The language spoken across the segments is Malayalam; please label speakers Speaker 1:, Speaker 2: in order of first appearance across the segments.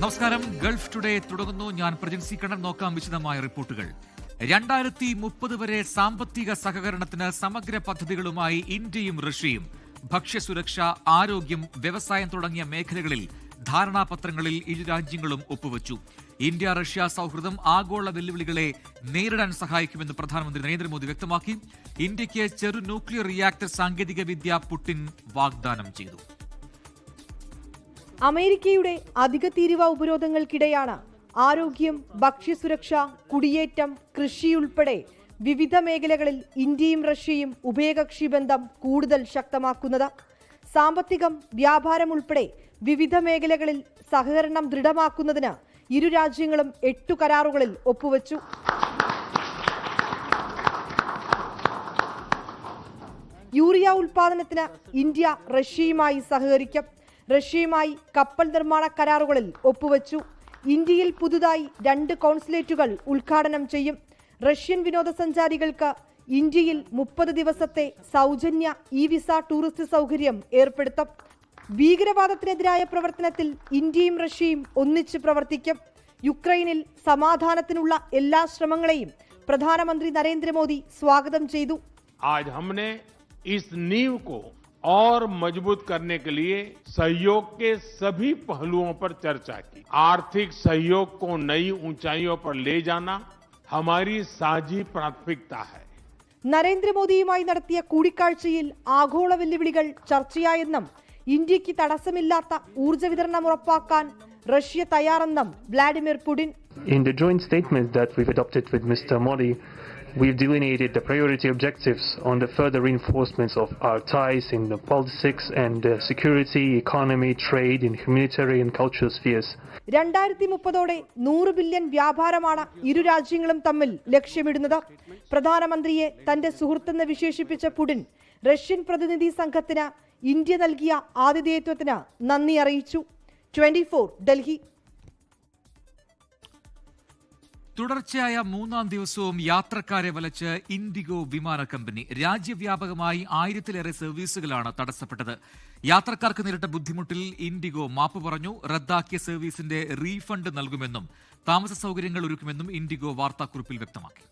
Speaker 1: നമസ്കാരം. ഗൾഫ് ടുഡേ തുടങ്ങുന്നു. ഞാൻ പ്രജിൻ സി കണ്ണൻ. നോക്കാം വിശദമായ റിപ്പോർട്ടുകൾ. 2030 വരെ സാമ്പത്തിക സഹകരണത്തിന് സമഗ്ര പദ്ധതികളുമായി ഇന്ത്യയും റഷ്യയും. ഭക്ഷ്യസുരക്ഷ, ആരോഗ്യം, വ്യവസായം തുടങ്ങിയ മേഖലകളിൽ ധാരണാപത്രങ്ങളിൽ ഇരു രാജ്യങ്ങളും ഒപ്പുവച്ചു. ഇന്ത്യ റഷ്യ സൗഹൃദം ആഗോള വെല്ലുവിളികളെ നേരിടാൻ സഹായിക്കുമെന്ന് പ്രധാനമന്ത്രി നരേന്ദ്രമോദി വ്യക്തമാക്കി. ഇന്ത്യയ്ക്ക് ചെറു ന്യൂക്ലിയർ റിയാക്ടർ സാങ്കേതിക വിദ്യ പുടിൻ വാഗ്ദാനം ചെയ്തു.
Speaker 2: അമേരിക്കയുടെ അധിക തീരുവ ഉപരോധങ്ങൾക്കിടെയാണ് ആരോഗ്യം, ഭക്ഷ്യസുരക്ഷ, കുടിയേറ്റം, കൃഷിയുൾപ്പെടെ വിവിധ മേഖലകളിൽ ഇന്ത്യയും റഷ്യയും ഉഭയകക്ഷി ബന്ധം കൂടുതൽ ശക്തമാക്കുന്നത്. സാമ്പത്തികം, വ്യാപാരം ഉൾപ്പെടെ വിവിധ മേഖലകളിൽ സഹകരണം ദൃഢമാക്കുന്നതിന് ഇരു രാജ്യങ്ങളും 8 കരാറുകളിൽ ഒപ്പുവച്ചു. യൂറിയ ഉൽപാദനത്തിന് ഇന്ത്യ റഷ്യയുമായി സഹകരിക്കും. റഷ്യയുമായി കപ്പൽ നിർമ്മാണ കരാറുകളിൽ ഒപ്പുവച്ചു. ഇന്ത്യയിൽ പുതുതായി 2 കോൺസുലേറ്റുകൾ ഉദ്ഘാടനം ചെയ്യും. റഷ്യൻ വിനോദസഞ്ചാരികൾക്ക് ഇന്ത്യയിൽ 30 ദിവസത്തെ സൗജന്യ വിസ ടൂറിസ്റ്റ് സൗകര്യം ഏർപ്പെടുത്തും. ഭീകരവാദത്തിനെതിരായ പ്രവർത്തനത്തിൽ ഇന്ത്യയും റഷ്യയും ഒന്നിച്ച് പ്രവർത്തിക്കും. യുക്രൈനിൽ സമാധാനത്തിനുള്ള എല്ലാ ശ്രമങ്ങളെയും പ്രധാനമന്ത്രി നരേന്ദ്രമോദി സ്വാഗതം ചെയ്തു.
Speaker 3: आज हमने इस नींव को और मजबूत करने के लिए सहयोग के सभी पहलुओं पर चर्चा की. आर्थिक सहयोग को नई ऊंचाइयों पर ले जाना हमारी साझी प्राथमिकता है.
Speaker 2: നരേന്ദ്രമോദിയുമായി നടത്തിയ കൂടിക്കാഴ്ചയിൽ ആഗോള വെല്ലുവിളികൾ ചർച്ചയായെന്നും ഇന്ത്യക്ക് തടസ്സമില്ലാത്ത ഊർജ്ജ വിതരണം ഉറപ്പാക്കാൻ റഷ്യ തയ്യാറെന്നും Vladimir Putin.
Speaker 4: In the joint statement that we've adopted with Mr. Modi, we've delineated the priority objectives on the further reinforcements of our ties in the politics and security, economy, trade, in humanitarian and cultural spheres.
Speaker 2: 2030 100 billion വ്യാപാരമാണ് ഇരു രാജ്യങ്ങളും തമ്മിൽ ലക്ഷ്യമിടുന്നത്. പ്രധാനമന്ത്രിയെ തന്റെ സുഹൃത്തെന്ന് വിശേഷിപ്പിച്ച പുടിൻ റഷ്യൻ പ്രതിനിധി സംഘത്തിന് ഇന്ത്യ നൽകിയ ആതിഥേയത്വത്തിന് നന്ദി അറിയിച്ചു. 24 ഡൽഹി.
Speaker 1: തുടർച്ചയായ 3-ാം ദിവസവും യാത്രക്കാരെ വലച്ച് ഇൻഡിഗോ വിമാന കമ്പനി. രാജ്യവ്യാപകമായി 1000-ലേറെ സർവീസുകളാണ് തടസ്സപ്പെട്ടത്. യാത്രക്കാർക്ക് നേരിട്ട ബുദ്ധിമുട്ടിൽ ഇൻഡിഗോ മാപ്പ് പറഞ്ഞു. റദ്ദാക്കിയ സർവീസിന്റെ റീഫണ്ട് നൽകുമെന്നും താമസ സൗകര്യങ്ങൾ ഒരുക്കുമെന്നും ഇൻഡിഗോ വാർത്താക്കുറിപ്പിൽ വ്യക്തമാക്കി.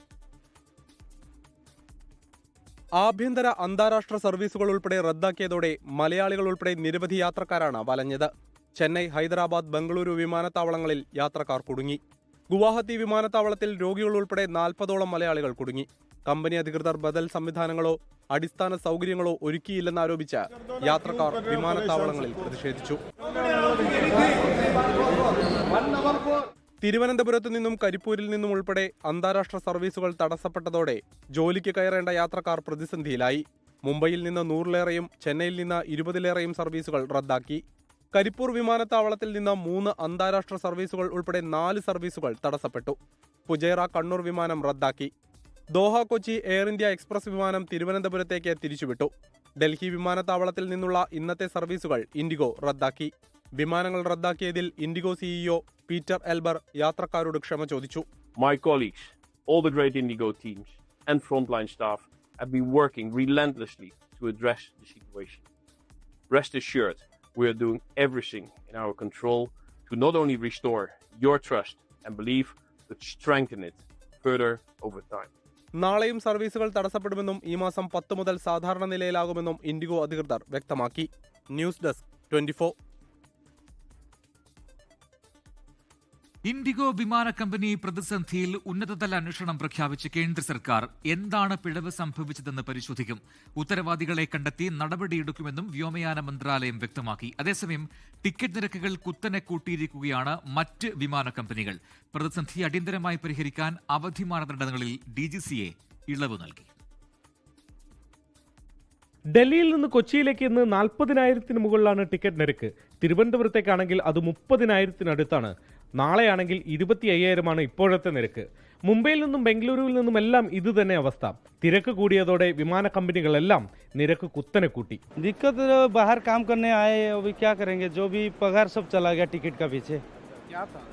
Speaker 5: ആഭ്യന്തര അന്താരാഷ്ട്ര സർവീസുകൾ ഉൾപ്പെടെ റദ്ദാക്കിയതോടെ മലയാളികൾ ഉൾപ്പെടെ നിരവധി യാത്രക്കാരാണ് വലഞ്ഞത്. ചെന്നൈ, ഹൈദരാബാദ്, ബംഗളൂരു വിമാനത്താവളങ്ങളിൽ യാത്രക്കാർ കുടുങ്ങി. ഗുവാഹത്തി വിമാനത്താവളത്തിൽ രോഗികൾ ഉൾപ്പെടെ 40ഓളം മലയാളികൾ കുടുങ്ങി. കമ്പനി അധികൃതർ ബദൽ സംവിധാനങ്ങളോ അടിസ്ഥാന സൗകര്യങ്ങളോ ഒരുക്കിയില്ലെന്നാരോപിച്ച് യാത്രക്കാർ വിമാനത്താവളങ്ങളിൽ പ്രതിഷേധിച്ചു. തിരുവനന്തപുരത്തു നിന്നും കരിപ്പൂരിൽ നിന്നും ഉൾപ്പെടെ അന്താരാഷ്ട്ര സർവീസുകൾ തടസ്സപ്പെട്ടതോടെ ജോലിക്ക് കയറേണ്ട യാത്രക്കാർ പ്രതിസന്ധിയിലായി. മുംബൈയിൽ നിന്ന് 100-ലേറെയും ചെന്നൈയിൽ നിന്ന് 20-ലേറെയും സർവീസുകൾ റദ്ദാക്കി. കരിപ്പൂർ വിമാനത്താവളത്തിൽ നിന്ന് 3 അന്താരാഷ്ട്ര സർവീസുകൾ ഉൾപ്പെടെ 4 സർവീസുകൾ തടസ്സപ്പെട്ടു. ഫുജൈറ കണ്ണൂർ വിമാനം റദ്ദാക്കി. Doha Kochi air India express വിമാനം തിരുവനന്തപുരത്തേക്ക് തിരിച്ചുവിട്ടു. ഡൽഹി വിമാനത്താവളത്തിൽ നിന്നുള്ള ഇന്നത്തെ സർവീസുകൾ ഇൻഡിഗോ റദ്ദാക്കി. വിമാനങ്ങൾ റദ്ദാക്കിയതിൽ ഇൻഡിഗോ സിഇഒ പീറ്റർ എൽബർ യാത്രക്കാരോട് ക്ഷമ ചോദിച്ചു.
Speaker 6: My colleagues, all the great Indigo teams and frontline staff have been working relentlessly to address the situation. Rest assured, we are doing everything in our control to not only restore your trust and belief, but strengthen it further over time.
Speaker 5: നാളെയും സർവീസുകൾ തടസ്സപ്പെടുമെന്നും ഈ മാസം 10 മുതൽ സാധാരണ നിലയിലാകുമെന്നും ഇൻഡിഗോ അധികൃതർ വ്യക്തമാക്കി. News desk 24.
Speaker 1: ഇൻഡിഗോ വിമാന കമ്പനി പ്രതിസന്ധിയിൽ ഉന്നതതല അന്വേഷണം പ്രഖ്യാപിച്ച് കേന്ദ്ര സർക്കാർ. എന്താണ് പിഴവ് സംഭവിച്ചതെന്ന് പരിശോധിക്കും. ഉത്തരവാദികളെ കണ്ടെത്തി നടപടിയെടുക്കുമെന്നും വ്യോമയാന മന്ത്രാലയം വ്യക്തമാക്കി. അതേസമയം ടിക്കറ്റ് നിരക്കുകൾ കുത്തനെ കൂട്ടിയിരിക്കുകയാണ് മറ്റ് വിമാന കമ്പനികൾ. പ്രതിസന്ധി അടിയന്തരമായി പരിഹരിക്കാൻ അവധി മാനദണ്ഡങ്ങളിൽ DGCA ഇളവ് നൽകി.
Speaker 7: ഡൽഹിയിൽ നിന്ന് കൊച്ചിയിലേക്ക് ഇന്ന് 40,000-ന് മുകളിലാണ് ടിക്കറ്റ് നിരക്ക്. തിരുവനന്തപുരത്തേക്കാണെങ്കിൽ അത് 30,000-നടുത്താണ്. നാളെയാണെങ്കിൽ 25,000-ആണ് ഇപ്പോഴത്തെ നിരക്ക്. മുംബൈയിൽ നിന്നും ബംഗളൂരുവിൽ നിന്നുമെല്ലാം ഇതുതന്നെ അവസ്ഥ. തിരക്ക് കൂടിയതോടെ വിമാന കമ്പനികളെല്ലാം നിരക്ക് കുത്തനെ കൂട്ടി.
Speaker 8: दिक्कत बाहर काम करने आए, अभी क्या करेंगे, जो भी पगार सब चला गया टिकट का पीछे.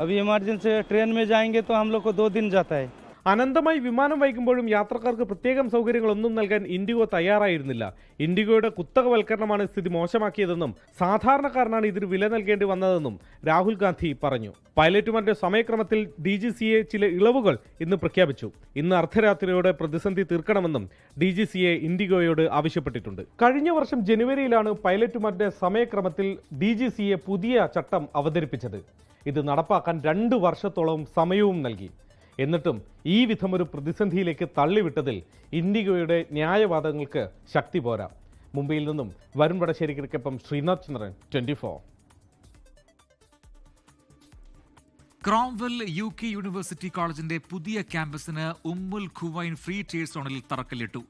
Speaker 8: अभी इमरजेंसी ट्रेन में जाएंगे तो हम लोग को 2 दिन जाता है.
Speaker 7: അനന്തമായി വിമാനം വൈകുമ്പോഴും യാത്രക്കാർക്ക് പ്രത്യേകം സൗകര്യങ്ങളൊന്നും നൽകാൻ ഇൻഡിഗോ തയ്യാറായിരുന്നില്ല. ഇൻഡിഗോയുടെ കുത്തകവൽക്കരണമാണ് സ്ഥിതി മോശമാക്കിയതെന്നും സാധാരണക്കാരനാണ് ഇതിന് വില നൽകേണ്ടി വന്നതെന്നും രാഹുൽ ഗാന്ധി പറഞ്ഞു. പൈലറ്റുമാരുടെ സമയക്രമത്തിൽ DGCA ചില ഇളവുകൾ ഇന്ന് പ്രഖ്യാപിച്ചു. ഇന്ന് അർദ്ധരാത്രിയോടെ പ്രതിസന്ധി തീർക്കണമെന്നും DGCA ഇൻഡിഗോയോട് ആവശ്യപ്പെട്ടിട്ടുണ്ട്. കഴിഞ്ഞ വർഷം ജനുവരിയിലാണ് പൈലറ്റുമാരുടെ സമയക്രമത്തിൽ DGCA പുതിയ ചട്ടം അവതരിപ്പിച്ചത്. ഇത് നടപ്പാക്കാൻ 2 വർഷത്തോളം സമയവും നൽകി. എന്നിട്ടും ഈ വിധമൊരു പ്രതിസന്ധിയിലേക്ക് തള്ളിവിട്ടതിൽ ഇൻഡിഗോയുടെ ന്യായവാദങ്ങൾക്ക് ശക്തി പോരാ. മുംബൈയിൽ നിന്നും വരുൺ വടശ്ശേരിക്കൊപ്പം ശ്രീനാഥ് ചന്ദ്രൻ, 24.
Speaker 1: ക്രോംവെൽ UK യൂണിവേഴ്സിറ്റി കോളേജിന്റെ പുതിയ ക്യാമ്പസിന് ഉമ്മുൽ ഖുവൈൻ ഫ്രീ ട്രേഡ് സോണിൽ തറക്കല്ലിട്ടു.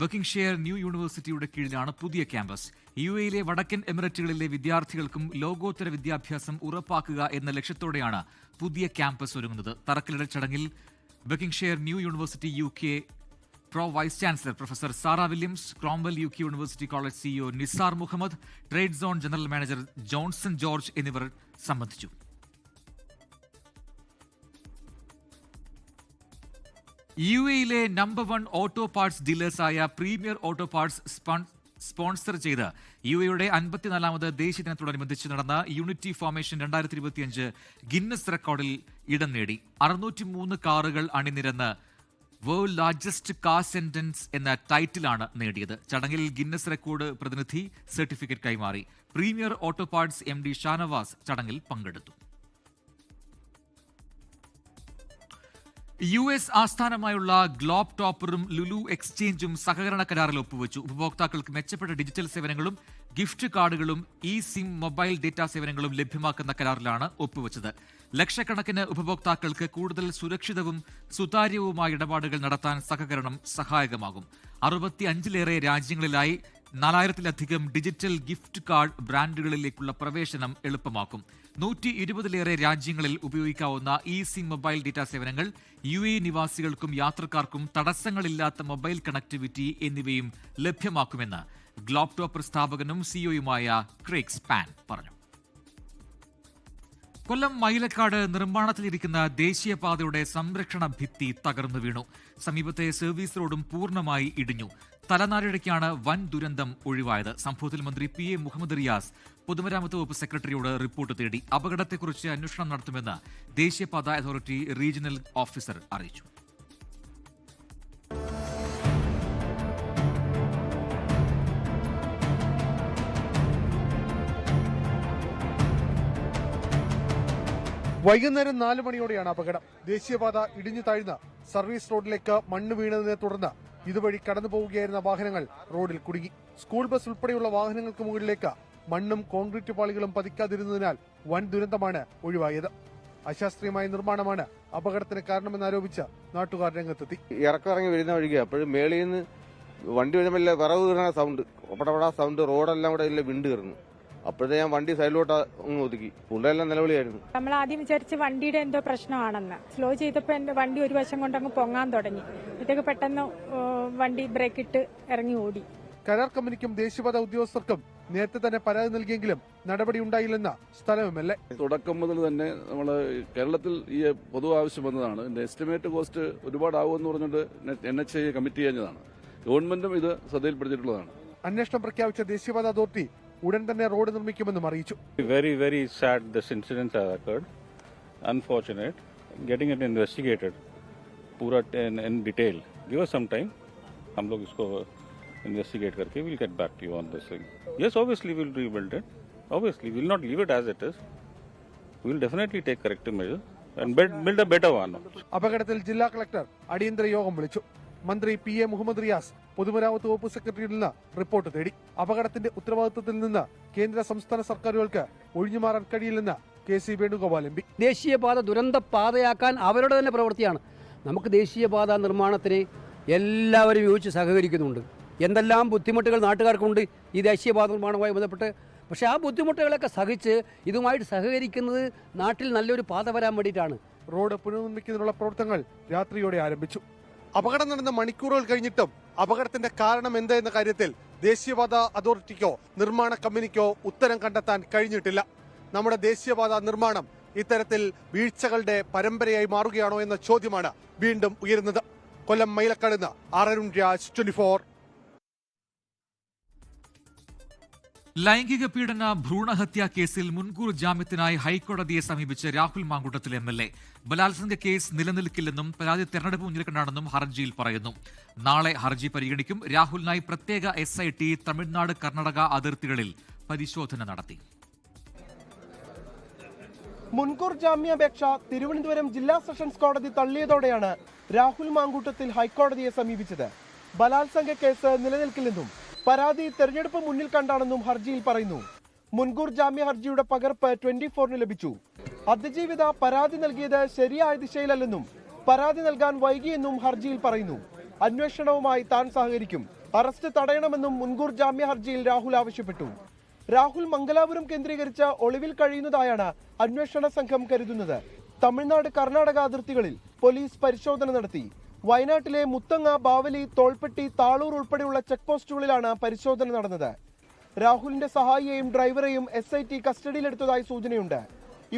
Speaker 1: ബക്കിംഗ്ഷെയർ ന്യൂ യൂണിവേഴ്സിറ്റിയുടെ കീഴിലാണ് പുതിയ ക്യാമ്പസ്. UAE വടക്കൻ എമിറേറ്റുകളിലെ വിദ്യാർത്ഥികൾക്കും ലോകോത്തര വിദ്യാഭ്യാസം ഉറപ്പാക്കുക എന്ന ലക്ഷ്യത്തോടെയാണ് പുതിയ ക്യാമ്പസ് ഒരുങ്ങുന്നത്. തറക്കല്ലിടൽ ചടങ്ങിൽ Buckinghamshire new university UK pro vice chancellor professor Sarah Williams, Cromwell UK university college CEO Nisar Muhammad, trade zone general manager Johnson George എന്നിവർ സംബന്ധിച്ചു. UAEയിലെ നമ്പർ 1 ഓട്ടോ പാർട്സ് ഡീലേഴ്സായ പ്രീമിയർ ഓട്ടോ പാർട്സ് സ്പോൺസർ ചെയ്ത് UAEയുടെ 54ാമത് ദേശീയ ദിനത്തോടനുബന്ധിച്ച് നടന്ന യൂണിറ്റി ഫോർമേഷൻ 2025 ഗിന്നസ് റെക്കോർഡിൽ ഇടം നേടി. 603 കാറുകൾ അണിനിരന്ന് വേൾഡ് ലാർജസ്റ്റ് കാർ സെന്റൻസ് എന്ന ടൈറ്റിലാണ് നേടിയത്. ചടങ്ങിൽ ഗിന്നസ് റെക്കോർഡ് പ്രതിനിധി സർട്ടിഫിക്കറ്റ് കൈമാറി. Premier auto parts MD Shanavas ചടങ്ങിൽ പങ്കെടുത്തു. US ആസ്ഥാനമായുള്ള ഗ്ലോബ് ടോപ്പറും ലുലു എക്സ്ചേഞ്ചും സഹകരണ കരാറിൽ ഒപ്പുവെച്ചു. ഉപഭോക്താക്കൾക്ക് മെച്ചപ്പെട്ട ഡിജിറ്റൽ സേവനങ്ങളും ഗിഫ്റ്റ് കാർഡുകളും സിം മൊബൈൽ ഡേറ്റ സേവനങ്ങളും ലഭ്യമാക്കുന്ന കരാറിലാണ് ഒപ്പുവെച്ചത്. ലക്ഷക്കണക്കിന് ഉപഭോക്താക്കൾക്ക് കൂടുതൽ സുരക്ഷിതവും സുതാര്യവുമായ ഇടപാടുകൾ നടത്താൻ സഹകരണം സഹായകമാകും. 65ലേറെ രാജ്യങ്ങളിലായി 4000-ലധികം ഡിജിറ്റൽ ഗിഫ്റ്റ് കാർഡ് ബ്രാൻഡുകളിലേക്കുള്ള പ്രവേശനം എളുപ്പമാക്കും. 120ലേറെ രാജ്യങ്ങളിൽ ഉപയോഗിക്കാവുന്ന സിം മൊബൈൽ ഡേറ്റ സേവനങ്ങൾ UAE നിവാസികൾക്കും യാത്രക്കാർക്കും തടസ്സങ്ങളില്ലാത്ത മൊബൈൽ കണക്ടിവിറ്റി എന്നിവയും ലഭ്യമാക്കുമെന്ന് ഗ്ലോബ് ടോപ്പർ സ്ഥാപകനും CEOയുമായ ക്രേഗ് സ്പാൻ പറഞ്ഞു. കൊല്ലം മൈലക്കാട് നിർമ്മാണത്തിലിരിക്കുന്ന ദേശീയപാതയുടെ സംരക്ഷണ ഭിത്തി തകർന്നു വീണു. സമീപത്തെ സർവീസ് റോഡും പൂർണ്ണമായി ഇടിഞ്ഞു. തലനാരിഴയ്ക്കാണ് വൻ ദുരന്തം ഒഴിവായത്. സംഭവത്തിൽ മന്ത്രി PA മുഹമ്മദ് റിയാസ് പൊതുമരാമത്ത് വകുപ്പ് സെക്രട്ടറിയോട് റിപ്പോർട്ട് തേടി. അപകടത്തെക്കുറിച്ച് അന്വേഷണം നടത്തുമെന്ന് ദേശീയപാത അതോറിറ്റി റീജിയണൽ ഓഫീസർ അറിയിച്ചു.
Speaker 9: വൈകുന്നേരം 4 മണിയോടെയാണ് അപകടം. ദേശീയപാത ഇടിഞ്ഞു താഴ്ന്ന സർവീസ് റോഡിലേക്ക് മണ്ണ് വീണതിനെ തുടർന്ന് ഇതുവഴി കടന്നു പോവുകയായിരുന്ന വാഹനങ്ങൾ റോഡിൽ കുടുങ്ങി. സ്കൂൾ ബസ് ഉൾപ്പെടെയുള്ള വാഹനങ്ങൾക്ക് മുകളിലേക്ക് മണ്ണും കോൺക്രീറ്റ് പാളികളും പതിക്കാതിരുന്നതിനാൽ വൻ ദുരന്തമാണ് ഒഴിവായത്. അശാസ്ത്രീയമായ നിർമ്മാണമാണ് അപകടത്തിന് കാരണമെന്നാരോപിച്ച് നാട്ടുകാർ രംഗത്തെത്തി.
Speaker 10: ഇറക്കിറങ്ങി വരുന്ന വഴിക്ക് അപ്പോഴും മേളിൽ നിന്ന് വണ്ടി വരുമ്പോൾ വിറവ് കീറുന്ന സൗണ്ട്, ഒപ്പടപടാ സൗണ്ട്, റോഡെല്ലാം കൂടെ ഇല്ല വിണ്ട് കയറുന്നു. അപ്പോഴത്തെ ഞാൻ വണ്ടി സൈഡിലോട്ട് ഒതുക്കി. പിള്ളേരെല്ലാം നിലവിളിയായിരുന്നു.
Speaker 11: നമ്മൾ ആദ്യം വിചാരിച്ച് വണ്ടിയുടെ എന്തോ പ്രശ്നമാണെന്ന്. സ്ലോ ചെയ്തപ്പോൾ എന്റെ വണ്ടി ഒരു വശം കൊണ്ട് അങ്ങ് പൊങ്ങാൻ തുടങ്ങി. ഇതൊക്കെ പെട്ടെന്ന് വണ്ടി ബ്രേക്ക് ഇട്ട് ഇറങ്ങി ഓടി.
Speaker 9: കരാർ കമ്പനിക്കും ദേശീയപാത ഉദ്യോഗസ്ഥർക്കും നേരത്തെ തന്നെ പരാതി നൽകിയെങ്കിലും നടപടി ഉണ്ടായില്ലെന്ന സ്ഥലം MLA.
Speaker 12: തുടക്കം മുതൽ തന്നെ നമ്മൾ കേരളത്തിൽ ഈ പൊതു ആവശ്യം വന്നതാണ്. എസ്റ്റിമേറ്റ് കോസ്റ്റ് ഒരുപാടാവുമെന്ന് പറഞ്ഞുകൊണ്ട് NHAI കമ്മിറ്റ് ചെയ്യുന്നതാണ്. ഗവൺമെന്റും ഇത് ശ്രദ്ധയിൽപ്പെടുത്തിയിട്ടുള്ളതാണ്.
Speaker 9: അന്വേഷണം പ്രഖ്യാപിച്ച ദേശീയപാത അതോറിറ്റി ഉടൻ തന്നെ റോഡ് നിർമ്മിക്കുമെന്നും അറിയിച്ചു.
Speaker 13: Very sad this incident has occurred. Unfortunate. Getting it investigated पूरा in detail. Give us some time. हम लोग इसको investigate करके we'll get back to you on this thing. Yes, obviously we'll rebuild it. Obviously we'll not leave it as it is. We'll definitely take corrective measures and build a better one.
Speaker 9: അപകടത്തിൽ ജില്ലാ കളക്ടർ അടിയന്തര യോഗം വിളിച്ചു. മന്ത്രി PA മുഹമ്മദ് റിയാസ് പൊതുമരാമത്ത് വകുപ്പ് സെക്രട്ടറിയിൽ നിന്ന് റിപ്പോർട്ട് തേടി. അപകടത്തിന്റെ ഉത്തരവാദിത്വത്തിൽ നിന്ന് കേന്ദ്ര സംസ്ഥാന സർക്കാരുകൾക്ക് ഒഴിഞ്ഞുമാറാൻ കഴിയില്ലെന്ന് KC വേണുഗോപാൽ MP.
Speaker 14: ദേശീയപാത ദുരന്ത പാതയാക്കാൻ അവരുടെ തന്നെ പ്രവൃത്തിയാണ്. നമുക്ക് ദേശീയപാത നിർമ്മാണത്തിന് എല്ലാവരും യോജിച്ച് സഹകരിക്കുന്നുണ്ട്. എന്തെല്ലാം ബുദ്ധിമുട്ടുകൾ നാട്ടുകാർക്കുണ്ട് ഈ ദേശീയപാത നിർമ്മാണവുമായി ബന്ധപ്പെട്ട്. പക്ഷേ ആ ബുദ്ധിമുട്ടുകളൊക്കെ സഹിച്ച് ഇതുമായിട്ട് സഹകരിക്കുന്നത് നാട്ടിൽ നല്ലൊരു പാത വരാൻ വേണ്ടിയിട്ടാണ്.
Speaker 9: റോഡ് പുനർനിർമ്മിക്കുന്നതിനുള്ള പ്രവർത്തനങ്ങൾ രാത്രിയോടെ ആരംഭിച്ചു. അപകടം നടന്ന മണിക്കൂറുകൾ കഴിഞ്ഞിട്ടും അപകടത്തിന്റെ കാരണം എന്തെന്ന കാര്യത്തിൽ ദേശീയപാത അതോറിറ്റിക്കോ നിർമ്മാണ കമ്പനിക്കോ ഉത്തരം കണ്ടെത്താൻ കഴിഞ്ഞിട്ടില്ല. നമ്മുടെ ദേശീയപാത നിർമ്മാണം ഇത്തരത്തിൽ വീഴ്ചകളുടെ പരമ്പരയായി മാറുകയാണോ എന്ന ചോദ്യമാണ് വീണ്ടും ഉയരുന്നത്. കൊല്ലം മൈലക്കാട് നിന്ന് അരുൺ രാജ്, 24.
Speaker 1: ലൈംഗിക പീഡന ഭ്രൂണഹത്യാ കേസിൽ മുൻകൂർ ജാമ്യത്തിനായി ഹൈക്കോടതിയെ സമീപിച്ച് രാഹുൽ മാങ്കൂട്ടത്തിൽ MLA. ബലാത്സംഗ കേസ് നിലനിൽക്കില്ലെന്നും പരാതി തെരഞ്ഞെടുപ്പ് മുന്നിൽ കണ്ടാണെന്നും ഹർജിയിൽ പറയുന്നു. നാളെ ഹർജി പരിഗണിക്കും. രാഹുലിനായി പ്രത്യേക SIT തമിഴ്നാട് കർണാടക അതിർത്തികളിൽ പരിശോധന നടത്തി.
Speaker 15: മുൻകൂർ ജാമ്യാപേക്ഷ തിരുവനന്തപുരം ജില്ലാ സെഷൻസ് കോടതി തള്ളിയതോടെയാണ് രാഹുൽ മാങ്കൂട്ടത്തിൽ ഹൈക്കോടതിയെ സമീപിച്ചത്. ബലാത്സംഗ കേസ് നിലനിൽക്കില്ലെന്നും പരാതി തെരഞ്ഞെടുപ്പ് മുന്നിൽ കണ്ടാണെന്നും ഹർജിയിൽ പറയുന്നു. മുൻകൂർ ജാമ്യ ഹർജിയുടെ പകർപ്പ് 24 ലഭിച്ചു. അതിജീവിത പരാതി നൽകിയത് ശരിയായ ദിശയിലല്ലെന്നും പരാതി നൽകാൻ വൈകിയെന്നും ഹർജിയിൽ പറയുന്നു. അന്വേഷണവുമായി താൻ സഹകരിക്കും. അറസ്റ്റ് തടയണമെന്നും മുൻകൂർ ജാമ്യ ഹർജിയിൽ രാഹുൽ ആവശ്യപ്പെട്ടു. രാഹുൽ മംഗലാപുരം കേന്ദ്രീകരിച്ച് ഒളിവിൽ കഴിയുന്നതായാണ് അന്വേഷണ സംഘം കരുതുന്നത്. തമിഴ്നാട് കർണാടക അതിർത്തികളിൽ പോലീസ് പരിശോധന നടത്തി. വയനാട്ടിലെ മുത്തങ്ങ, ബാവലി, തോൾപ്പെട്ടി, താളൂർ ഉൾപ്പെടെയുള്ള ചെക്ക് പോസ്റ്റുകളിലാണ് പരിശോധന നടന്നത്. രാഹുലിന്റെ സഹായിയെയും ഡ്രൈവറെയും SIT കസ്റ്റഡിയിലെടുത്തതായി സൂചനയുണ്ട്.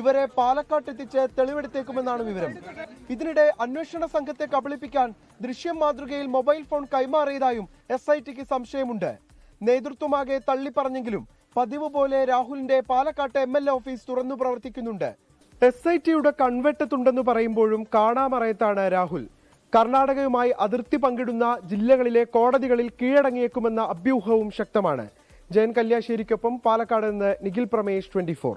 Speaker 15: ഇവരെ പാലക്കാട്ടെത്തിച്ച് തെളിവെടുത്തേക്കുമെന്നാണ് വിവരം. ഇതിനിടെ അന്വേഷണ സംഘത്തെ കബളിപ്പിക്കാൻ ദൃശ്യം മാതൃകയിൽ മൊബൈൽ ഫോൺ കൈമാറിയതായും SITക്ക് സംശയമുണ്ട്. നേതൃത്വമാകെ തള്ളിപ്പറഞ്ഞെങ്കിലും പതിവ് പോലെ രാഹുലിന്റെ പാലക്കാട്ടെ MLA ഓഫീസ് തുറന്നു പ്രവർത്തിക്കുന്നുണ്ട്. SITയുടെ കൺവെട്ടത്തുണ്ടെന്ന് പറയുമ്പോഴും കാണാമറയത്താണ് രാഹുൽ. കർണാടകയുമായി അതിർത്തി പങ്കിടുന്ന ജില്ലകളിലെ കോടതികളിൽ കീഴടങ്ങിയേക്കുമെന്ന അഭ്യൂഹവും ശക്തമാണ്. ജയൻ കല്യാശ്ശേരിക്കൊപ്പം പാലക്കാട് നിന്ന് നിഖിൽ പ്രമേഷ്, 24.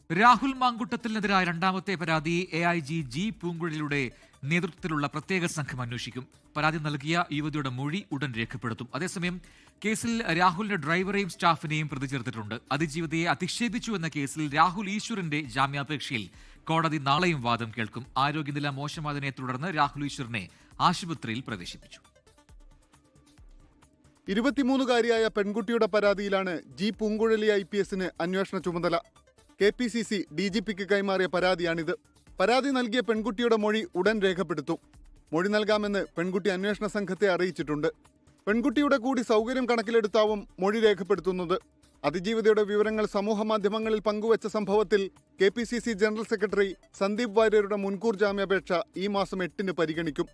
Speaker 1: രാഹുൽ മാങ്കൂട്ടത്തിനെതിരായ രണ്ടാമത്തെ പരാതി AIG G പൂങ്കുഴലിയുടെ നേതൃത്വത്തിലുള്ള പ്രത്യേക സംഘം അന്വേഷിക്കും. പരാതി നൽകിയ യുവതിയുടെ മൊഴി ഉടൻ രേഖപ്പെടുത്തും. അതേസമയം കേസിൽ രാഹുലിന്റെ ഡ്രൈവറെയും സ്റ്റാഫിനെയും പ്രതി ചേർത്തിട്ടുണ്ട്. അതിജീവിതയെ അധിക്ഷേപിച്ചു എന്ന കേസിൽ രാഹുൽ ഈശ്വറിന്റെ ജാമ്യാപേക്ഷയിൽ കോടതി നാളെയും വാദം കേൾക്കും. ആരോഗ്യനില മോശമായതിനെ തുടർന്ന് രാഹുൽ ഈശ്വറിനെ ആശുപത്രിയിൽ പ്രവേശിപ്പിച്ചു.
Speaker 16: 23-കാരിയായ പെൺകുട്ടിയുടെ പരാതിയിലാണ് G പൂങ്കുഴലി IPSന് അന്വേഷണ ചുമതല. KPCC DGPക്ക് കൈമാറിയ പരാതിയാണിത്. പരാതി നൽകിയ പെൺകുട്ടിയുടെ മൊഴി ഉടൻ രേഖപ്പെടുത്തും. മൊഴി നൽകാമെന്ന് പെൺകുട്ടി അന്വേഷണ സംഘത്തെ അറിയിച്ചിട്ടുണ്ട്. പെൺകുട്ടിയുടെ കൂടി സൗകര്യം കണക്കിലെടുത്താവും മൊഴി രേഖപ്പെടുത്തുന്നത്. അതിജീവിതയുടെ വിവരങ്ങൾ സമൂഹമാധ്യമങ്ങളിൽ പങ്കുവച്ച സംഭവത്തിൽ KPCC ജനറൽ സെക്രട്ടറി സന്ദീപ് വാര്യരുടെ മുൻകൂർ ജാമ്യാപേക്ഷ ഈ മാസം 8-ന് പരിഗണിക്കും.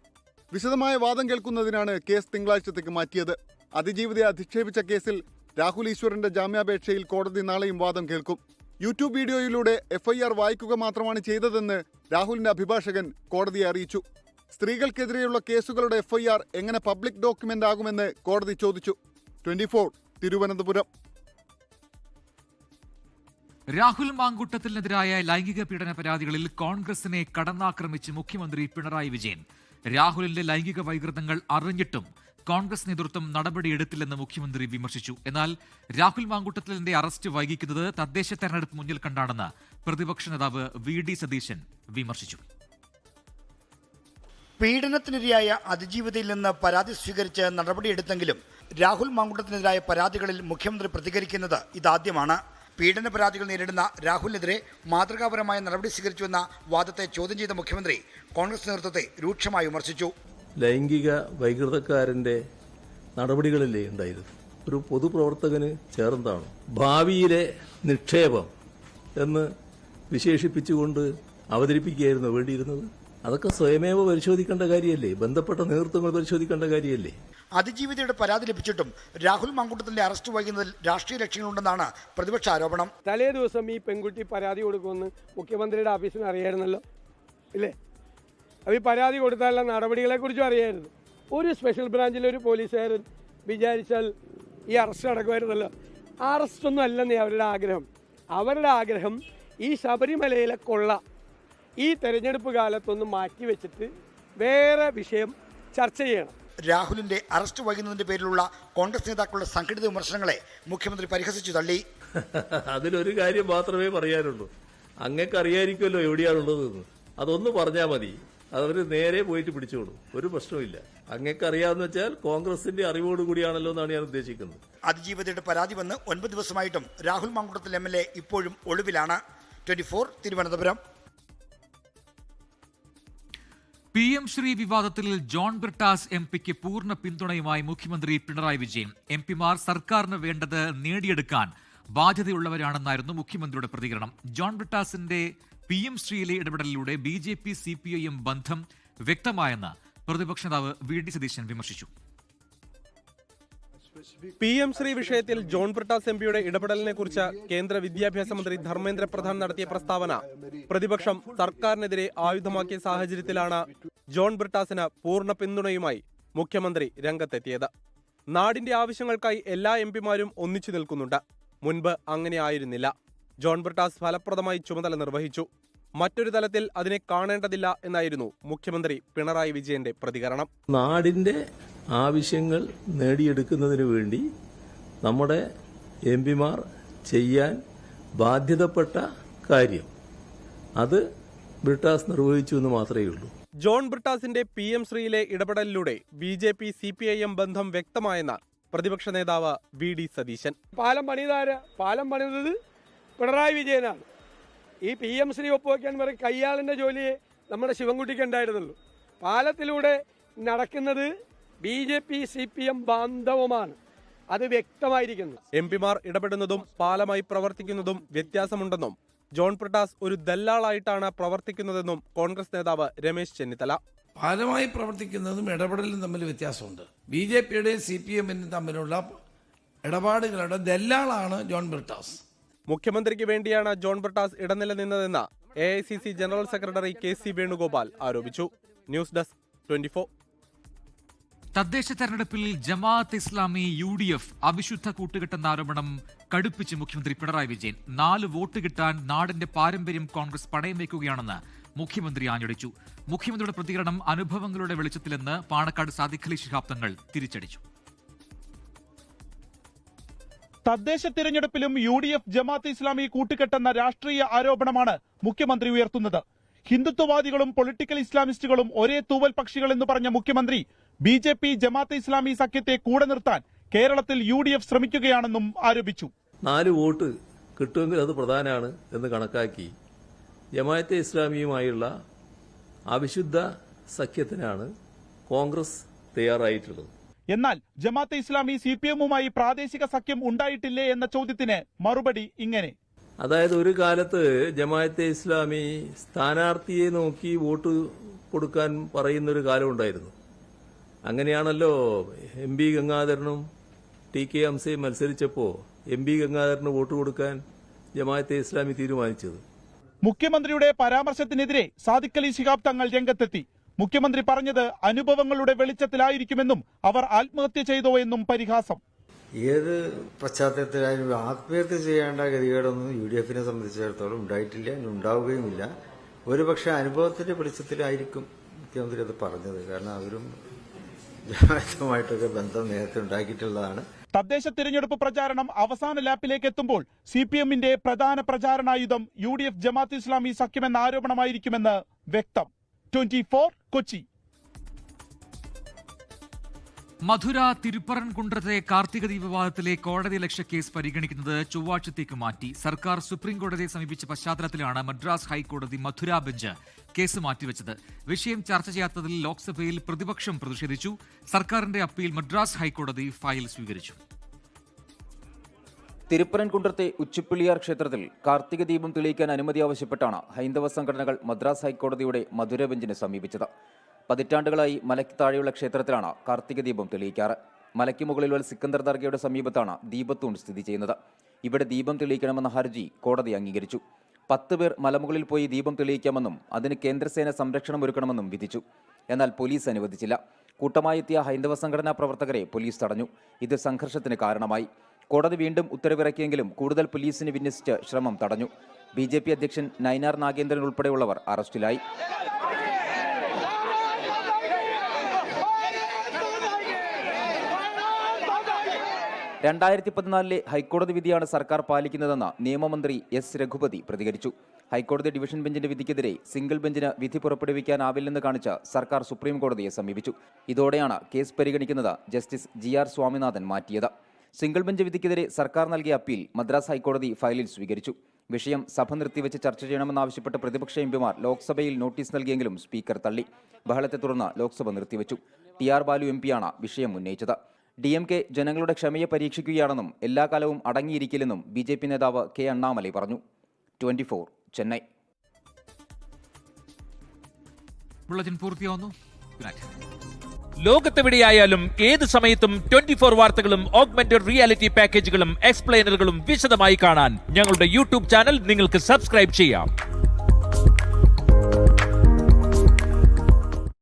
Speaker 16: വിശദമായ വാദം കേൾക്കുന്നതിനാണ് കേസ് തിങ്കളാഴ്ചത്തേക്ക് മാറ്റിയത്. അതിജീവിതയെ അധിക്ഷേപിച്ച കേസിൽ രാഹുൽ ഈശ്വറിന്റെ ജാമ്യാപേക്ഷയിൽ കോടതി നാളെയും വാദം കേൾക്കും. യൂട്യൂബ് വീഡിയോയിലൂടെ FIR വായിക്കുക മാത്രമാണ് ചെയ്തതെന്ന് രാഹുലിന്റെ അഭിഭാഷകൻ കോടതിയെ അറിയിച്ചു. സ്ത്രീകൾക്കെതിരെയുള്ള കേസുകളുടെ FIR എങ്ങനെ പബ്ലിക് ഡോക്യുമെന്റ് ആകുമെന്ന് കോടതി ചോദിച്ചു. 24 തിരുവനന്തപുരം.
Speaker 1: രാഹുൽ മാങ്കൂട്ടത്തിനെതിരായ ലൈംഗിക പീഡന പരാതികളിൽ കോൺഗ്രസിനെ കടന്നാക്രമിച്ച് മുഖ്യമന്ത്രി പിണറായി വിജയൻ. രാഹുലിന്റെ ലൈംഗിക വൈകൃതങ്ങൾ അറിഞ്ഞിട്ടും കോൺഗ്രസ് നേതൃത്വം നടപടിയെടുത്തില്ലെന്ന് മുഖ്യമന്ത്രി വിമർശിച്ചു. എന്നാൽ രാഹുൽ മാങ്കൂട്ടത്തിലിന്റെ അറസ്റ്റ് വൈകിക്കുന്നത് തദ്ദേശ തെരഞ്ഞെടുപ്പ് മുന്നിൽ കണ്ടാണെന്ന് പ്രതിപക്ഷ നേതാവ് VD സതീശൻ വിമർശിച്ചു.
Speaker 17: പീഡനത്തിനിരയായ അതിജീവിതയിൽ നിന്ന് പരാതി സ്വീകരിച്ച് നടപടിയെടുത്തെങ്കിലും രാഹുൽ മാങ്കൂട്ടത്തിനെതിരായ പരാതികളിൽ മുഖ്യമന്ത്രി പ്രതികരിക്കുന്നത് ഇതാദ്യമാണ്. പീഡന പരാതികൾ നേരിടുന്ന രാഹുലിനെതിരെ മാതൃകാപരമായ നടപടി സ്വീകരിച്ചുവെന്ന വാദത്തെ ചോദ്യം ചെയ്ത മുഖ്യമന്ത്രി കോൺഗ്രസ് നേതൃത്വത്തെ രൂക്ഷമായി വിമർശിച്ചു.
Speaker 18: ലൈംഗിക വൈകൃതക്കാരൻ്റെ നടപടികളിലേ ഉണ്ടായിരുന്നു. ഒരു പൊതുപ്രവർത്തകന് ചേർന്നതാണ് ഭാവിയിലെ നിക്ഷേപം എന്ന് വിശേഷിപ്പിച്ചുകൊണ്ട് അവതരിപ്പിക്കുകയായിരുന്നു വേണ്ടിയിരുന്നത്. അതൊക്കെ സ്വയമേവ പരിശോധിക്കേണ്ട കാര്യമല്ലേ? ബന്ധപ്പെട്ട നേതൃത്വങ്ങൾ പരിശോധിക്കേണ്ട കാര്യമല്ലേ?
Speaker 17: അതിജീവിതയുടെ പരാതി ലഭിച്ചിട്ടും രാഹുൽ മാങ്കൂട്ടത്തിന്റെ അറസ്റ്റ് വൈകുന്നതിൽ രാഷ്ട്രീയ ലക്ഷ്യങ്ങളുണ്ടെന്നാണ് പ്രതിപക്ഷ ആരോപണം.
Speaker 19: തലേ ദിവസം ഈ പെൺകുട്ടി പരാതി കൊടുക്കുമെന്ന് മുഖ്യമന്ത്രിയുടെ ഓഫീസിന് അറിയായിരുന്നല്ലോ, ഇല്ലേ? അപ്പോൾ ഈ പരാതി കൊടുത്താലുള്ള നടപടികളെക്കുറിച്ചും അറിയായിരുന്നു. ഒരു സ്പെഷ്യൽ ബ്രാഞ്ചിലെ ഒരു പോലീസുകാരൻ വിചാരിച്ചാൽ ഈ അറസ്റ്റ് നടക്കുമായിരുന്നല്ലോ. ആ അറസ്റ്റൊന്നും അല്ലെന്നേ അവരുടെ ആഗ്രഹം. അവരുടെ ആഗ്രഹം ഈ ശബരിമലയിലെ കൊള്ള ഈ തെരഞ്ഞെടുപ്പ് കാലത്തൊന്ന് മാറ്റിവെച്ചിട്ട് വേറെ വിഷയം ചർച്ച ചെയ്യണം.
Speaker 17: രാഹുലിന്റെ അറസ്റ്റ് വൈകുന്നതിന്റെ പേരിലുള്ള കോൺഗ്രസ് നേതാക്കളുടെ സംഘടിത വിമർശനങ്ങളെ മുഖ്യമന്ത്രി പരിഹസിച്ചു തള്ളി.
Speaker 18: അതിലൊരു കാര്യം മാത്രമേ പറയാനുള്ളൂ. അങ്ങക്ക് അറിയായിരിക്കുമല്ലോ എവിടെയാണുള്ളതെന്ന്. അതൊന്ന് പറഞ്ഞാൽ മതി, അതവർ നേരെ പോയിട്ട് പിടിച്ചോളൂ. ഒരു പ്രശ്നമില്ല. അങ്ങക്ക് അറിയാമെന്ന് വെച്ചാൽ കോൺഗ്രസിന്റെ അറിവോടുകൂടിയാണല്ലോ എന്നാണ് ഞാൻ ഉദ്ദേശിക്കുന്നത്.
Speaker 17: അതിജീവിതയുടെ പരാതി വന്ന് 9 ദിവസമായിട്ടും രാഹുൽ മാങ്കൂട്ടത്തിൽ MLA ഇപ്പോഴും ഒളിവിലാണ്. 24 തിരുവനന്തപുരം.
Speaker 1: PM ശ്രീ വിവാദത്തിൽ ജോൺ ബ്രിട്ടാസ് MPക്ക് പൂർണ്ണ പിന്തുണയുമായി മുഖ്യമന്ത്രി പിണറായി വിജയൻ. MPമാർ സർക്കാരിന് വേണ്ടത് നേടിയെടുക്കാൻ ബാധ്യതയുള്ളവരാണെന്നായിരുന്നു മുഖ്യമന്ത്രിയുടെ പ്രതികരണം. ജോൺ ബ്രിട്ടാസിന്റെ PM ശ്രീയിലെ ഇടപെടലിലൂടെ BJP CPIM ബന്ധം വ്യക്തമായെന്ന് പ്രതിപക്ഷ നേതാവ് VD സതീശൻ വിമർശിച്ചു.
Speaker 5: PM ശ്രീ വിഷയത്തിൽ ജോൺ ബ്രിട്ടാസ് MPയുടെ ഇടപെടലിനെ കുറിച്ച് കേന്ദ്ര വിദ്യാഭ്യാസ മന്ത്രി ധർമ്മേന്ദ്ര പ്രധാൻ നടത്തിയ പ്രസ്താവന പ്രതിപക്ഷം സർക്കാരിനെതിരെ ആയുധമാക്കിയ സാഹചര്യത്തിലാണ് ജോൺ ബ്രിട്ടാസിന് പൂർണ്ണ പിന്തുണയുമായി മുഖ്യമന്ത്രി രംഗത്തെത്തിയത്. നാടിന്റെ ആവശ്യങ്ങൾക്കായി എല്ലാ MPമാരും ഒന്നിച്ചു നിൽക്കുന്നുണ്ട്. മുൻപ് അങ്ങനെ ആയിരുന്നില്ല. ജോൺ ബ്രിട്ടാസ് ഫലപ്രദമായി ചുമതല നിർവഹിച്ചു. മറ്റൊരു തലത്തിൽ അതിനെ കാണേണ്ടതില്ല എന്നായിരുന്നു മുഖ്യമന്ത്രി പിണറായി വിജയന്റെ പ്രതികരണം.
Speaker 18: നാടിന്റെ ആവശ്യങ്ങൾ നേടിയെടുക്കുന്നതിന് വേണ്ടി നമ്മുടെ MPമാർ ചെയ്യാൻ ബാധ്യതപ്പെട്ട കാര്യം അത് ബ്രിട്ടാസ് നിർവഹിച്ചു എന്ന് മാത്രമേ ഉള്ളൂ.
Speaker 5: ജോൺ ബ്രിട്ടാസിന്റെ PM ശ്രീയിലെ ഇടപെടലിലൂടെ BJP CPIM ബന്ധം വ്യക്തമായെന്ന് പ്രതിപക്ഷ നേതാവ് VD സതീശൻ.
Speaker 19: പാലം പണിതത് പിണറായി വിജയനാണ്. ഈ PM ശ്രീ ഒപ്പുവയ്ക്കാൻ പറയും കയ്യാളിന്റെ ജോലിയെ നമ്മുടെ ശിവൻകുട്ടിക്ക് ഉണ്ടായിരുന്നുള്ളൂ. പാലത്തിലൂടെ നടക്കുന്നത് BJP CPM ബാന്ധവമാണ്. അത് വ്യക്തമായിരിക്കുന്നു.
Speaker 5: MPമാർ ഇടപെടുന്നതും പാലമായി പ്രവർത്തിക്കുന്നതും വ്യത്യാസമുണ്ടെന്നും ജോൺ ബ്രിട്ടാസ് ഒരു ദല്ലാളായിട്ടാണ് പ്രവർത്തിക്കുന്നതെന്നും കോൺഗ്രസ് നേതാവ് രമേശ് ചെന്നിത്തല.
Speaker 20: പാലമായി പ്രവർത്തിക്കുന്നതും ഇടപെടലും തമ്മിൽ വ്യത്യാസമുണ്ട്. BJPയുടെയും CPMന്റെയും തമ്മിലുള്ള ഇടപാടുകളുടെ ദല്ലാളാണ് ജോൺ ബ്രിട്ടാസ്.
Speaker 5: മുഖ്യമന്ത്രിക്ക് വേണ്ടിയാണ് ജോൺ ബ്രിട്ടാസ് ഇടനില നിന്നതെന്ന് AICC general secretary KC Venugopal ആരോപിച്ചു. News desk 24.
Speaker 1: തദ്ദേശ തെരഞ്ഞെടുപ്പിൽ ജമാഅത്ത് ഇസ്ലാമി UDF അവിശുദ്ധ കൂട്ടുകെട്ടെന്ന ആരോപണം കടുപ്പിച്ച് മുഖ്യമന്ത്രി പിണറായി വിജയൻ. 4 വോട്ട് കിട്ടാൻ നാടിന്റെ പാരമ്പര്യം കോൺഗ്രസ് പണയം വയ്ക്കുകയാണെന്ന് മുഖ്യമന്ത്രി ആഞ്ഞടിച്ചു. മുഖ്യമന്ത്രിയുടെ പ്രതികരണം അനുഭവങ്ങളുടെ വെളിച്ചത്തിലെന്ന് പാണക്കാട് സാദിഖ് അലി ശിഹാബ് തങ്ങൾ തിരിച്ചടിച്ചു.
Speaker 21: തദ്ദേശ തിരഞ്ഞെടുപ്പിലും UDF ജമാഅത്ത് ഇസ്ലാമി കൂട്ടുകെട്ടെന്ന രാഷ്ട്രീയ ആരോപണമാണ് മുഖ്യമന്ത്രി ഉയർത്തുന്നത്. ഹിന്ദുത്വവാദികളും പൊളിറ്റിക്കൽ ഇസ്ലാമിസ്റ്റുകളും ഒരേ തൂവൽ പക്ഷികൾ എന്ന് പറഞ്ഞ മുഖ്യമന്ത്രി BJP ജമാഅത്ത് ഇസ്ലാമി സഖ്യത്തെ കൂടെ നിർത്താൻ കേരളത്തിൽ UDF ശ്രമിക്കുകയാണെന്നും ആരോപിച്ചു.
Speaker 18: 4 വോട്ട് കിട്ടുമെങ്കിൽ അത് പ്രധാനമാണ് എന്ന് കണക്കാക്കി ജമാഅത്തെ ഇസ്ലാമിയുമായുള്ള അവിശുദ്ധ സഖ്യത്തിനാണ് കോൺഗ്രസ് തയ്യാറായിട്ടുള്ളത്.
Speaker 21: എന്നാൽ ജമാഅത്തെ ഇസ്ലാമി CPMവുമായി പ്രാദേശിക സഖ്യം ഉണ്ടായിട്ടില്ലേ എന്ന ചോദ്യത്തിന് മറുപടി ഇങ്ങനെ.
Speaker 18: അതായത് ഒരു കാലത്ത് ജമാഅത്തെ ഇസ്ലാമി സ്ഥാനാർത്ഥിയെ നോക്കി വോട്ട് കൊടുക്കാൻ പറയുന്നൊരു കാലം ഉണ്ടായിരുന്നു. അങ്ങനെയാണല്ലോ MP ഗംഗാധരനും TK ഹംസയും മത്സരിച്ചപ്പോൾ MP Gangadharan vote കൊടുക്കാൻ ജമാഅത്തെ ഇസ്ലാമി തീരുമാനിച്ചത്.
Speaker 21: മുഖ്യമന്ത്രിയുടെ പരാമർശത്തിനെതിരെ സാദിഖ് അലി ശിഹാബ് തങ്ങൾ രംഗത്തെത്തി. മുഖ്യമന്ത്രി പറഞ്ഞത് അനുഭവങ്ങളുടെ വെളിച്ചത്തിലായിരിക്കുമെന്നും അവർ ആത്മഹത്യ ചെയ്തോ എന്നും പരിഹാസം.
Speaker 22: ഏത് പശ്ചാത്തലത്തിലായാലും ആത്മഹത്യ ചെയ്യേണ്ട ഗതികേടൊന്നും UDFനെ സംബന്ധിച്ചിടത്തോളം ഉണ്ടായിട്ടില്ല, ഉണ്ടാവുകയുമില്ല. ഒരുപക്ഷെ അനുഭവത്തിന്റെ വെളിച്ചത്തിലായിരിക്കും മുഖ്യമന്ത്രി അത് പറഞ്ഞത്. കാരണം അവരും ജമാഅത്തുമായിട്ടൊക്കെ ബന്ധം നേരത്തെ ഉണ്ടാക്കിയിട്ടുള്ളതാണ്.
Speaker 21: തദ്ദേശ തിരഞ്ഞെടുപ്പ് പ്രചാരണം അവസാന ലാപ്പിലേക്ക് എത്തുമ്പോൾ CPMന്റെ പ്രധാന പ്രചാരണായുധം UDF ജമാഅത്ത് ഇസ്ലാമി സഖ്യമെന്ന ആരോപണമായിരിക്കുമെന്ന് വ്യക്തം. 24 കൊച്ചി.
Speaker 1: മധുര തിരുപ്പറൻകുன்றത്തെ കാർത്തിക ദീപ വിവാദത്തിലെ കോടതിയലക്ഷ്യ കേസ് പരിഗണിക്കുന്നത് ചൊവ്വാഴ്ചത്തേക്ക് മാറ്റി. സർക്കാർ സുപ്രീം കോടതിയെ സമീപിച്ച പശ്ചാത്തലത്തിലാണ് മദ്രാസ് ഹൈക്കോടതി മധുര ബെഞ്ച് കേസ് മാറ്റിവെച്ചത്. വിഷയം ചർച്ച ചെയ്യാത്തതിൽ ലോക്സഭയിൽ പ്രതിപക്ഷം പ്രതിഷേധിച്ചു. സർക്കാരിന്റെ അപ്പീൽ മദ്രാസ് ഹൈക്കോടതി ഫയൽ സ്വീകരിച്ചു.
Speaker 23: തിരുപ്പറൻകുன்றത്തെ ഉച്ചിപ്പിള്ളിയാർ ക്ഷേത്രത്തിൽ കാർത്തിക ദീപം തെളിയിക്കാൻ അനുമതി ആവശ്യപ്പെട്ടാണ് ഹൈന്ദവ സംഘടനകൾ മദ്രാസ് ഹൈക്കോടതിയുടെ മധുര ബെഞ്ചിനെ സമീപിച്ചത്. പതിറ്റാണ്ടുകളായി മലയ്ക്ക് താഴെയുള്ള ക്ഷേത്രത്തിലാണ് കാർത്തിക ദീപം തെളിയിക്കാറ്. മലയ്ക്ക് മുകളിലുള്ള സിക്കന്ദർ ദർഗയുടെ സമീപത്താണ് ദീപത്തൂൺ സ്ഥിതി ചെയ്യുന്നത്. ഇവിടെ ദീപം തെളിയിക്കണമെന്ന ഹർജി കോടതി അംഗീകരിച്ചു. 10 പേർ മലമുകളിൽ പോയി ദീപം തെളിയിക്കാമെന്നും അതിന് കേന്ദ്രസേന സംരക്ഷണം ഒരുക്കണമെന്നും വിധിച്ചു. എന്നാൽ പോലീസ് അനുവദിച്ചില്ല. കൂട്ടമായി എത്തിയ ഹൈന്ദവ സംഘടനാ പ്രവർത്തകരെ പോലീസ് തടഞ്ഞു. ഇത് സംഘർഷത്തിന് കാരണമായി. കോടതി വീണ്ടും ഉത്തരവിറക്കിയെങ്കിലും കൂടുതൽ പോലീസിനെ വിന്യസിച്ച് ശ്രമം തടഞ്ഞു. BJP അധ്യക്ഷൻ നൈനാർ നാഗേന്ദ്രൻ ഉൾപ്പെടെയുള്ളവർ അറസ്റ്റിലായി. ലെ ഹൈക്കോടതി വിധിയാണ് സർക്കാർ പാലിക്കുന്നതെന്ന് നിയമമന്ത്രി S രഘുപതി പ്രതികരിച്ചു. ഹൈക്കോടതി ഡിവിഷൻ ബെഞ്ചിന്റെ വിധിക്കെതിരെ സിംഗിൾ ബെഞ്ചിന് വിധി പുറപ്പെടുവിക്കാനാവില്ലെന്ന് കാണിച്ച് സർക്കാർ സുപ്രീം കോടതിയെ സമീപിച്ചു. ഇതോടെയാണ് കേസ് പരിഗണിക്കുന്നത് ജസ്റ്റിസ് GR സ്വാമിനാഥൻ മാറ്റിയത്. സിംഗിൾ ബെഞ്ച് വിധിക്കെതിരെ സർക്കാർ നൽകിയ അപ്പീൽ മദ്രാസ് ഹൈക്കോടതി ഫയലിൽ സ്വീകരിച്ചു. വിഷയം സഭ നിർത്തിവെച്ച് ചർച്ച ചെയ്യണമെന്നാവശ്യപ്പെട്ട് പ്രതിപക്ഷ MPമാർ ലോക്സഭയിൽ നോട്ടീസ് നൽകിയെങ്കിലും സ്പീക്കർ തള്ളി. ബഹളത്തെ തുടർന്ന് ലോക്സഭ നിർത്തിവെച്ചു. TR ബാലു MP യാണ് വിഷയം ഉന്നയിച്ചത്. DMK ജനങ്ങളുടെ ക്ഷമയെ പരീക്ഷിക്കുകയാണെന്നും എല്ലാ കാലവും അടങ്ങിയിരിക്കില്ലെന്നും BJP നേതാവ് K. അണ്ണാമലൈ പറഞ്ഞു. 24 ചെന്നൈ.
Speaker 1: ബുള്ളറ്റിൻ പൂർത്തിയാവുന്നു.
Speaker 2: ലോകത്തെവിടെയായാലും ഏത് സമയത്തും 24 വാർത്തകളും ഓഗ്മെന്റഡ് റിയാലിറ്റി പാക്കേജുകളും എക്സ്പ്ലെയിനറുകളും വിശദമായി കാണാൻ ഞങ്ങളുടെ YouTube ചാനൽ നിങ്ങൾക്ക് സബ്സ്ക്രൈബ് ചെയ്യാം.